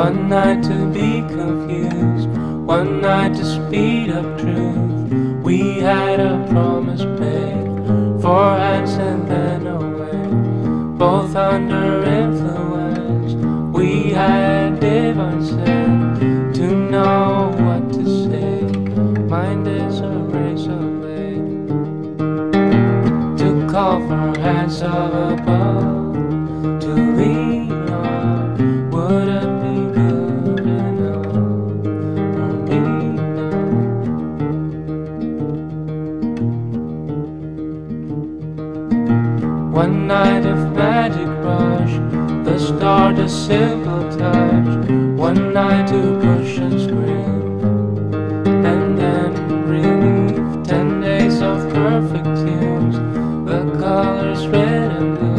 One night to be confused, one night to speed up truth. We had a promise made, 4 hands and then away, both under influence. We had divine sense to know what to say. Mind is a razor blade to call for hands of above, to lean on. Would it be good enough for me now? One night of magic rush, the start a simple touch. One night to push and scream, and then relief. 10 days of perfect tunes, the colors red and blue.